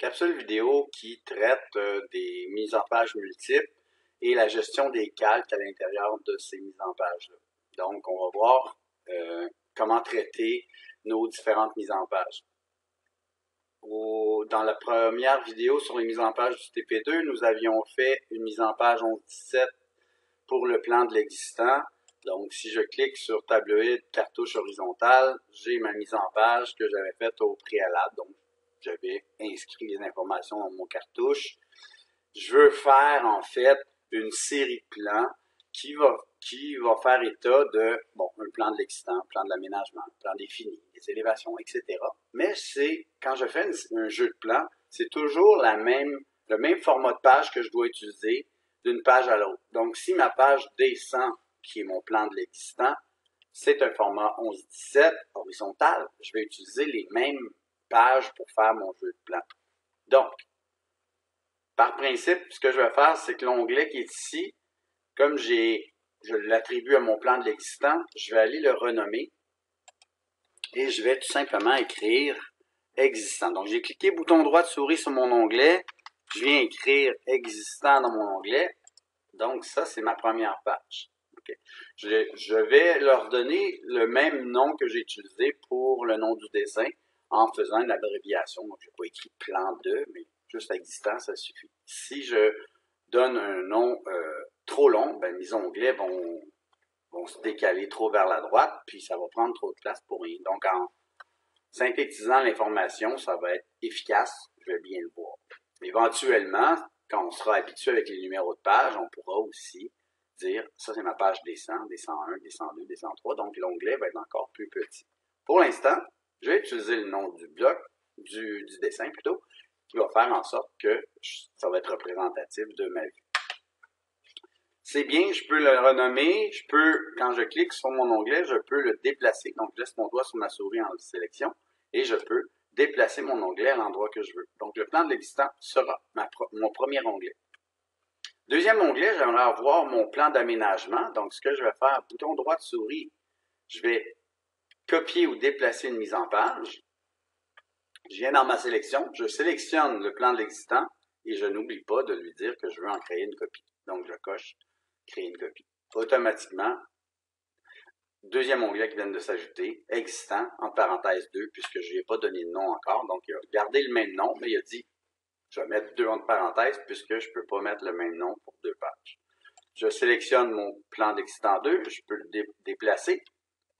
capsule vidéo qui traite des mises en page multiples et la gestion des calques à l'intérieur de ces mises en page-là. Donc, on va voir comment traiter nos différentes mises en page. Dans la première vidéo sur les mises en page du TP2, nous avions fait une mise en page 11-17 pour le plan de l'existant. Donc, si je clique sur tabloïd, cartouche horizontale, j'ai ma mise en page que j'avais faite au préalable. Donc, j'avais inscrit les informations dans mon cartouche. Je veux faire, en fait, une série de plans qui va faire état de, un plan de l'existant, un plan de l'aménagement, un plan défini, des élévations, etc. Mais quand je fais un jeu de plans, c'est toujours le même format de page que je dois utiliser d'une page à l'autre. Donc, si ma page descend, qui est mon plan de l'existant, c'est un format 11-17 horizontal, je vais utiliser les mêmes pages pour faire mon jeu de plan. Donc, par principe, ce que je vais faire, c'est que l'onglet qui est ici, comme je l'attribue à mon plan de l'existant, je vais aller le renommer et je vais tout simplement écrire existant. Donc, j'ai cliqué bouton droit de souris sur mon onglet, je viens écrire existant dans mon onglet. Donc, ça, c'est ma première page. Okay. Je vais leur donner le même nom que j'ai utilisé pour le nom du dessin en faisant une abréviation. Donc, je n'ai pas écrit plan 2, mais juste existant, ça suffit. Si je donne un nom trop long, mes onglets vont se décaler trop vers la droite, puis ça va prendre trop de place pour rien. Donc, en synthétisant l'information, ça va être efficace, je vais bien le voir. Éventuellement, quand on sera habitué avec les numéros de page, on pourra aussi dire, ça c'est ma page descend, descend 1, descend 2, descend 3, donc l'onglet va être encore plus petit. Pour l'instant, je vais utiliser le nom du bloc, du dessin plutôt, qui va faire en sorte que ça va être représentatif de ma vue. C'est bien, je peux le renommer, quand je clique sur mon onglet, je peux le déplacer. Donc, je laisse mon doigt sur ma souris en sélection et je peux déplacer mon onglet à l'endroit que je veux. Donc, le plan de l'existant sera mon premier onglet. Deuxième onglet, j'aimerais avoir mon plan d'aménagement. Donc, ce que je vais faire, bouton droit de souris, je vais copier ou déplacer une mise en page. Je viens dans ma sélection, je sélectionne le plan de l'existant et je n'oublie pas de lui dire que je veux en créer une copie. Donc, je coche créer une copie. Automatiquement, deuxième onglet qui vient de s'ajouter, existant, entre parenthèses 2, puisque je lui ai pas donné de nom encore. Donc, il a gardé le même nom, mais il a dit, je vais mettre 2 entre parenthèses, puisque je peux pas mettre le même nom pour 2 pages. Je sélectionne mon plan d'existant 2, je peux le déplacer,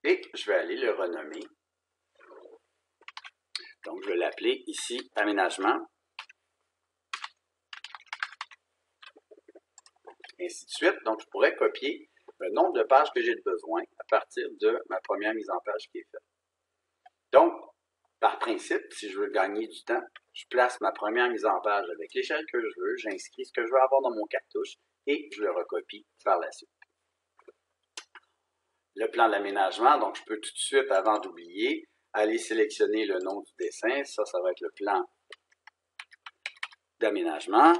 et je vais aller le renommer. Donc, je vais l'appeler ici, aménagement. Ainsi de suite. Donc, je pourrais copier le nombre de pages que j'ai besoin à partir de ma première mise en page qui est faite. Donc, par principe, si je veux gagner du temps, je place ma première mise en page avec l'échelle que je veux, j'inscris ce que je veux avoir dans mon cartouche et je le recopie par la suite. Le plan d'aménagement, donc je peux tout de suite, avant d'oublier, aller sélectionner le nom du dessin. Ça va être le plan d'aménagement.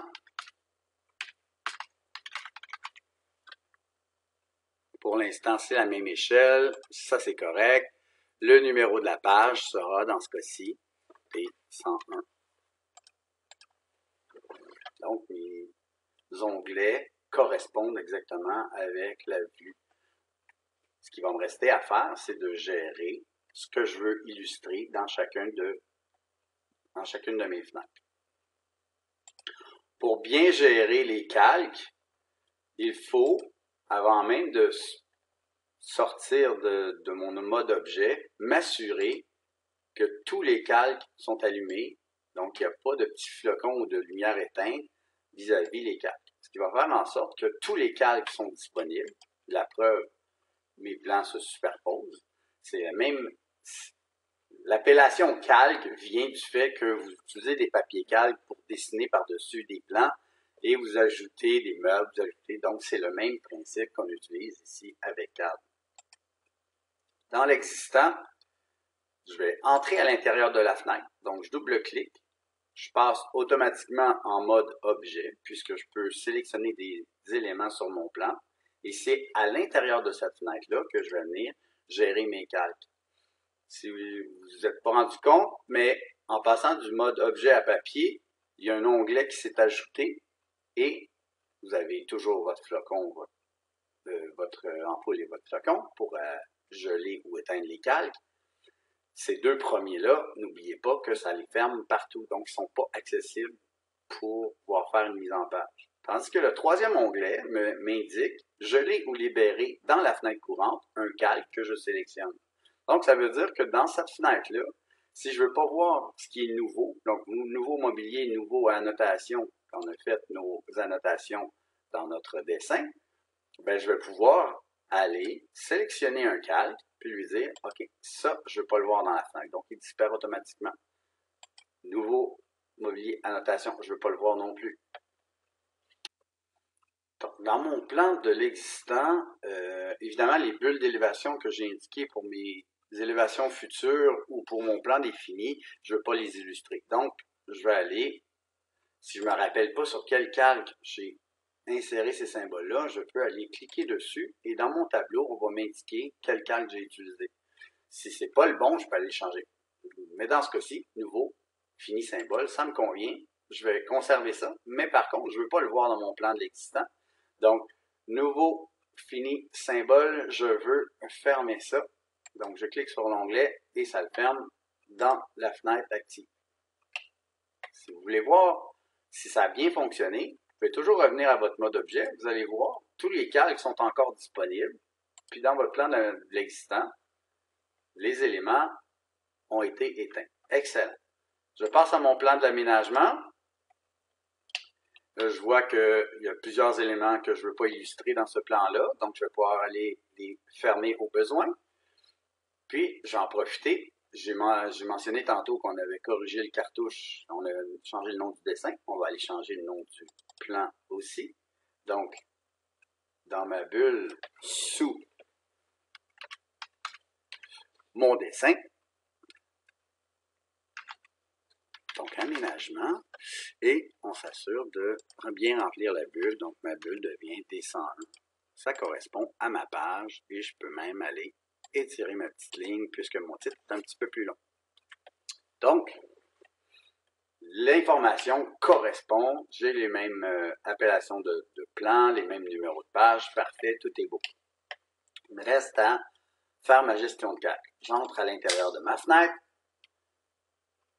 Pour l'instant, c'est la même échelle. Ça, c'est correct. Le numéro de la page sera, dans ce cas-ci, P101. Donc, mes onglets correspondent exactement avec la vue. Ce qui va me rester à faire, c'est de gérer ce que je veux illustrer dans chacune de mes fenêtres. Pour bien gérer les calques, il faut, avant même de sortir de mon mode objet, m'assurer que tous les calques sont allumés, donc il n'y a pas de petits flocons ou de lumière éteinte vis-à-vis les calques. Ce qui va faire en sorte que tous les calques sont disponibles. La preuve, mes plans se superposent. C'est l'appellation calque vient du fait que vous utilisez des papiers calques pour dessiner par-dessus des plans et vous ajoutez des meubles, donc c'est le même principe qu'on utilise ici avec CAD. Dans l'existant, je vais entrer à l'intérieur de la fenêtre. Donc, je double-clique. Je passe automatiquement en mode objet, puisque je peux sélectionner des éléments sur mon plan. Et c'est à l'intérieur de cette fenêtre-là que je vais venir gérer mes calques. Si vous vous êtes pas rendu compte, mais en passant du mode objet à papier, il y a un onglet qui s'est ajouté et vous avez toujours votre flocon, votre ampoule et votre flocon pour geler ou éteindre les calques. Ces deux premiers-là, n'oubliez pas que ça les ferme partout, donc ils ne sont pas accessibles pour pouvoir faire une mise en page. Tandis que le troisième onglet m'indique geler ou libérer dans la fenêtre courante un calque que je sélectionne. Donc, ça veut dire que dans cette fenêtre-là, si je ne veux pas voir ce qui est nouveau, donc nouveau mobilier, nouveau annotation, quand on a fait nos annotations dans notre dessin, ben, je vais pouvoir aller sélectionner un calque, puis lui dire, OK, ça, je ne veux pas le voir dans la fenêtre. Donc, il disparaît automatiquement. Nouveau mobilier, annotation, je ne veux pas le voir non plus. Donc, dans mon plan de l'existant, évidemment, les bulles d'élévation que j'ai indiquées pour mes élévations futures ou pour mon plan défini, je ne veux pas les illustrer. Donc, je vais aller, si je ne me rappelle pas sur quel calque j'ai inséré ces symboles-là, je peux aller cliquer dessus et dans mon tableau, on va m'indiquer quel calque j'ai utilisé. Si ce n'est pas le bon, je peux aller le changer. Mais dans ce cas-ci, nouveau, fini symbole, ça me convient, je vais conserver ça, mais par contre, je ne veux pas le voir dans mon plan de l'existant. Donc, nouveau, fini, symbole, je veux fermer ça. Donc, je clique sur l'onglet et ça le ferme dans la fenêtre active. Si vous voulez voir si ça a bien fonctionné, vous pouvez toujours revenir à votre mode objet. Vous allez voir, tous les calques sont encore disponibles. Puis dans votre plan de l'existant, les éléments ont été éteints. Excellent. Je passe à mon plan de l'aménagement. Là, je vois qu'il y a plusieurs éléments que je ne veux pas illustrer dans ce plan-là. Donc, je vais pouvoir aller les fermer au besoin. Puis, j'en profiter. J'ai mentionné tantôt qu'on avait corrigé le cartouche. On a changé le nom du dessin. On va aller changer le nom du plan aussi. Donc, dans ma bulle, sous mon dessin. Donc, aménagement. Et on s'assure de bien remplir la bulle. Donc, ma bulle devient D101. Ça correspond à ma page et je peux même aller étirer ma petite ligne puisque mon titre est un petit peu plus long. Donc, l'information correspond. J'ai les mêmes appellations de plans, les mêmes numéros de page. Parfait, tout est beau. Il me reste à faire ma gestion de calque. J'entre à l'intérieur de ma fenêtre.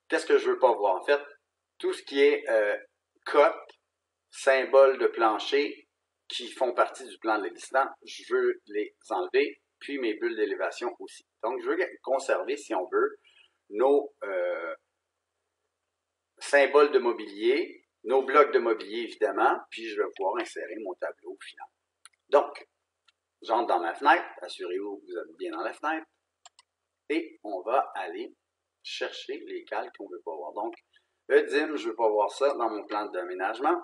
Qu'est-ce que je ne veux pas voir? En fait, tout ce qui est cote, symbole de plancher qui font partie du plan de l'existant, je veux les enlever, puis mes bulles d'élévation aussi. Donc, je veux conserver, si on veut, nos symboles de mobilier, nos blocs de mobilier, évidemment, puis je vais pouvoir insérer mon tableau final. Donc, j'entre dans ma fenêtre, assurez-vous que vous êtes bien dans la fenêtre, et on va aller chercher les calques qu'on ne veut pas voir. Donc, EDIM, je ne veux pas voir ça dans mon plan d'aménagement.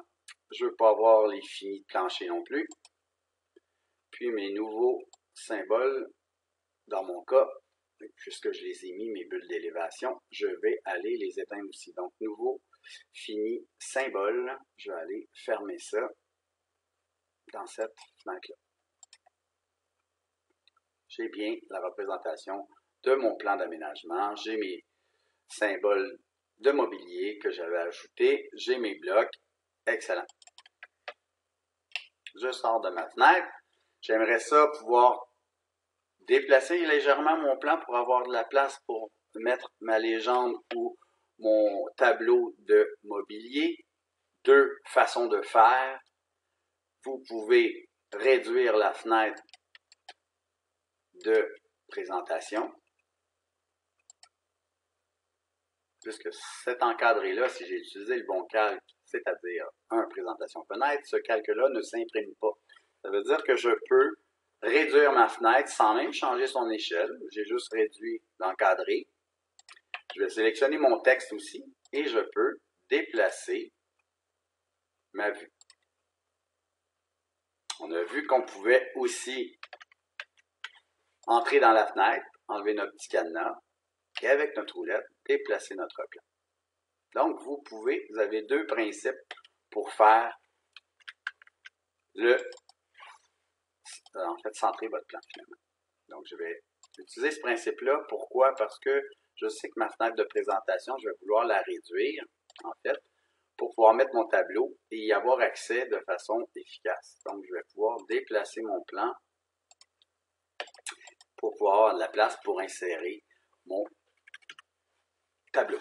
Je ne veux pas avoir les finis de plancher non plus. Puis mes nouveaux symboles, dans mon cas, puisque je les ai mis, mes bulles d'élévation, je vais aller les éteindre aussi. Donc, nouveau, fini, symbole. Je vais aller fermer ça dans cette fenêtre-là. J'ai bien la représentation de mon plan d'aménagement. J'ai mes symboles de mobilier que j'avais ajoutés. J'ai mes blocs. Excellent. Je sors de ma fenêtre. J'aimerais ça pouvoir déplacer légèrement mon plan pour avoir de la place pour mettre ma légende ou mon tableau de mobilier. Deux façons de faire. Vous pouvez réduire la fenêtre de présentation. Puisque cet encadré-là, si j'ai utilisé le bon calque, c'est-à-dire un présentation fenêtre, ce calque-là ne s'imprime pas. Ça veut dire que je peux réduire ma fenêtre sans même changer son échelle. J'ai juste réduit l'encadré. Je vais sélectionner mon texte aussi et je peux déplacer ma vue. On a vu qu'on pouvait aussi entrer dans la fenêtre, enlever notre petit cadenas et avec notre roulette, déplacer notre plan. Donc, vous avez deux principes pour faire centrer votre plan finalement. Donc, je vais utiliser ce principe-là. Pourquoi? Parce que je sais que ma fenêtre de présentation, je vais vouloir la réduire, en fait, pour pouvoir mettre mon tableau et y avoir accès de façon efficace. Donc, je vais pouvoir déplacer mon plan pour pouvoir avoir de la place pour insérer mon tableau.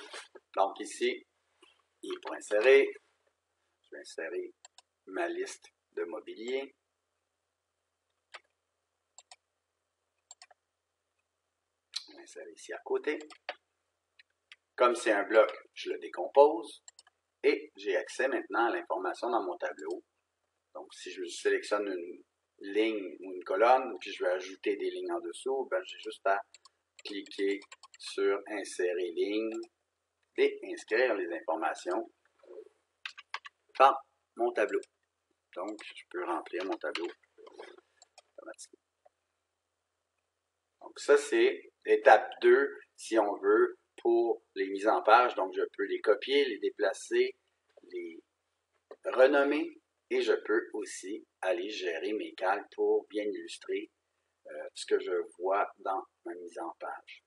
Donc ici, pour insérer, je vais insérer ma liste de mobilier. Je vais insérer ici à côté. Comme c'est un bloc, je le décompose et j'ai accès maintenant à l'information dans mon tableau. Donc si je sélectionne une ligne ou une colonne, puis je veux ajouter des lignes en dessous, ben, j'ai juste à cliquer sur insérer ligne et inscrire les informations dans mon tableau. Donc, je peux remplir mon tableau automatiquement. Donc, ça, c'est étape 2, si on veut, pour les mises en page. Donc, je peux les copier, les déplacer, les renommer et je peux aussi aller gérer mes calques pour bien illustrer ce que je vois dans ma mise en page.